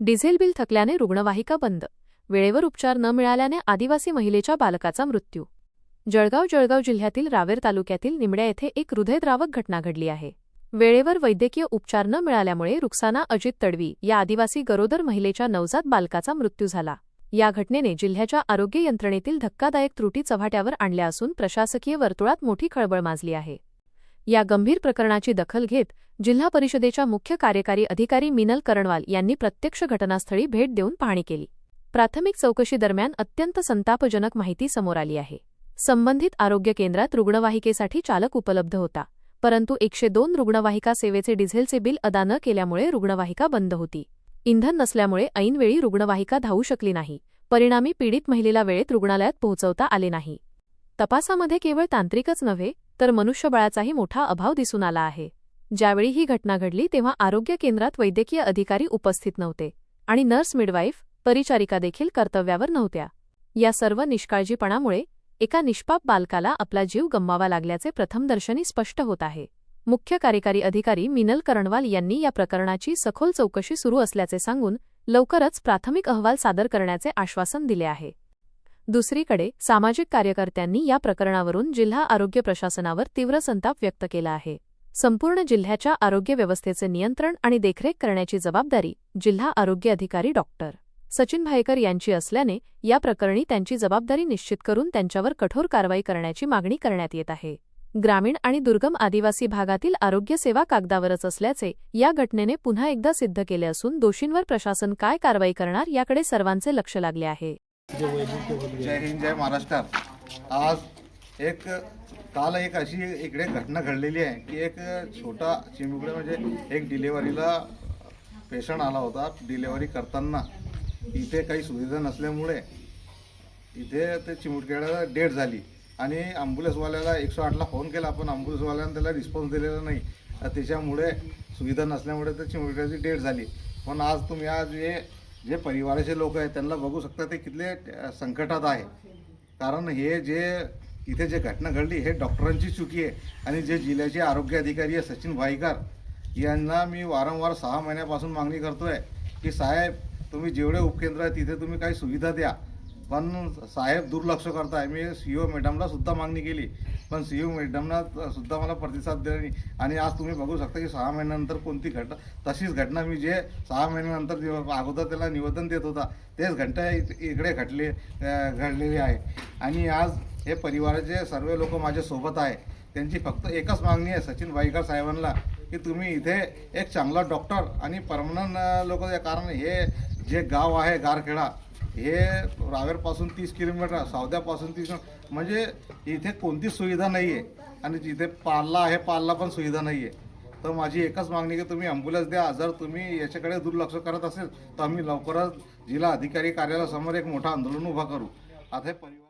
Diesel bill थकल्याने रुग्णवाहिका बंद. वेळेवर उपचार न मिळाल्याने आदिवासी महिलेच्या बालकाचा मृत्यू. जळगाव जिल्ह्यातील रावेर तालुक्यातील निमड्या येथे एक हृदयद्रावक घटना घडली आहे. वेळेवर वैद्यकीय उपचार न मिळाल्यामुळे रुक्साना अजित तडवी या आदिवासी गरोदर महिलेच्या नवजात बालकाचा मृत्यू झाला. या घटनेने जिल्ह्याच्या आरोग्य यंत्रणेतील धक्कादायक त्रुटी चव्हाट्यावर आणल्या असून प्रशासकीय वर्तुळात मोठी खळबळ माजली आहे. या गंभीर प्रकरणाची दखल घेत जिल्हा परिषदेच्या मुख्य कार्यकारी अधिकारी मिनल करणवाल यांनी प्रत्यक्ष घटनास्थळी भेट देऊन पाहणी केली. प्राथमिक चौकशी दरम्यान अत्यंत संतापजनक माहिती समोर आली आहे. संबंधित आरोग्य केंद्रात रुग्णवाहिकेसाठी चालक उपलब्ध होता, परंतु 102 रुग्णवाहिका सेवेचे डिझेलचे बिल अदा न केल्यामुळे रुग्णवाहिका बंद होती. इंधन नसल्यामुळे ऐनवेळी रुग्णवाहिका धावू शकली नाही. परिणामी पीडित महिलेला वेळेत रुग्णालयात पोहोचवता आले नाही. तपासामध्ये केवळ तांत्रिकच नव्हे तर मनुष्यबळाचाही मोठा अभाव दिसून आला आहे. ज्यावेळी ही घटना घडली तेव्हा आरोग्य केंद्रात वैद्यकीय अधिकारी उपस्थित नव्हते आणि नर्स मिडवाईफ परिचारिका देखील कर्तव्यावर नव्हत्या. या सर्व निष्काळजीपणामुळे एका निष्पाप बालकाला आपला जीव गमवावा लागल्याचे प्रथमदर्शनी स्पष्ट होत आहे. मुख्य कार्यकारी अधिकारी मिनल करणवाल यांनी या प्रकरणाची सखोल चौकशी सुरू असल्याचे सांगून लवकरच प्राथमिक अहवाल सादर करण्याचे आश्वासन दिले आहे. दुसरीकडे सामाजिक कार्यकर्त्यांनी या प्रकरणावरून जिल्हा आरोग्य प्रशासनावर तीव्र संताप व्यक्त केला आहे. संपूर्ण जिल्ह्याच्या आरोग्य व्यवस्थेचे नियंत्रण आणि देखरेख करण्याची जबाबदारी जिल्हा आरोग्य अधिकारी डॉक्टर सचिन भायकर यांची असल्याने या प्रकरणी त्यांची जबाबदारी निश्चित करून त्यांच्यावर कठोर कारवाई करण्याची मागणी करण्यात येत आहे. ग्रामीण आणि दुर्गम आदिवासी भागातील आरोग्य सेवा कागदावरच असल्याचे या घटनेने पुन्हा एकदा सिद्ध केले असून दोषींवर प्रशासन काय कारवाई करणार याकडे सर्वांचे लक्ष लागले आहे. जय हिंद, जय महाराष्ट्र. आज काल एक अशी इकडे घटना घडलेली आहे की एक छोटा चिमुकला म्हणजे एक डिलेव्हरीला पेशंट आला होता. डिलेव्हरी करताना इथे काही सुविधा नसल्यामुळे इथे ते चिमुकल्याला डेथ झाली आणि ॲम्ब्युलन्सवाल्याला 108ला फोन केला, पण ॲम्ब्युलन्सवाल्यानं त्याला रिस्पॉन्स दिलेला नाही. त्याच्यामुळे सुविधा नसल्यामुळे त्या चिमुकल्याची डेथ झाली. पण आज तुम्ही आज जे परिवाराचे लोक आहेत त्यांना बघू शकता ते कितले संकटात आहे. कारण हे इथे जे घटना घडली हे डॉक्टरांची चुकी आहे आणि जे जिल्ह्याचे आरोग्य अधिकारी आहे सचिन भाईकर यांना मी वारंवार 6 महिन्यापासून मागणी करतोय की साहेब तुम्ही जेवढे उपकेंद्र आहे तिथे तुम्ही काही सुविधा द्या. पण साहेब दुर्लक्ष करताय. मी CEO मॅडमला सुद्धा मागणी केली, पण CEO मॅडमना सुद्धा मला प्रतिसाद दिला नाही. आणि आज तुम्ही बघू शकता की 6 महिन्यानंतर कोणती घटना, तशीच घटना मी जे 6 महिन्यानंतर अगोदर त्याला निवेदन देत होता तेच घटना इकडे घडलेली आहे. आणि आज हे परिवाराचे सर्व लोक माझ्यासोबत आहे. त्यांची फक्त एकच मागणी आहे सचिन भाईकर साहेबांना की तुम्ही इथे एक चांगला डॉक्टर आणि परमनंट लोक द्या. कारण हे जे गाव आहे गारखेडा हे रावेरपासून 30 किलोमीटर, सावद्यापासून 30 म्हणजे इथे कोणतीच सुविधा नाही आहे. आणि जिथे पाल्ला आहे पाल्ला पण सुविधा नाही आहे. तर माझी एकच मागणी की तुम्ही ॲम्ब्युलन्स द्या. जर तुम्ही याच्याकडे दुर्लक्ष करत असेल तर आम्ही लवकरच जिल्हा अधिकारी कार्यालयासमोर एक मोठं आंदोलन उभा करू. आता हे परिवार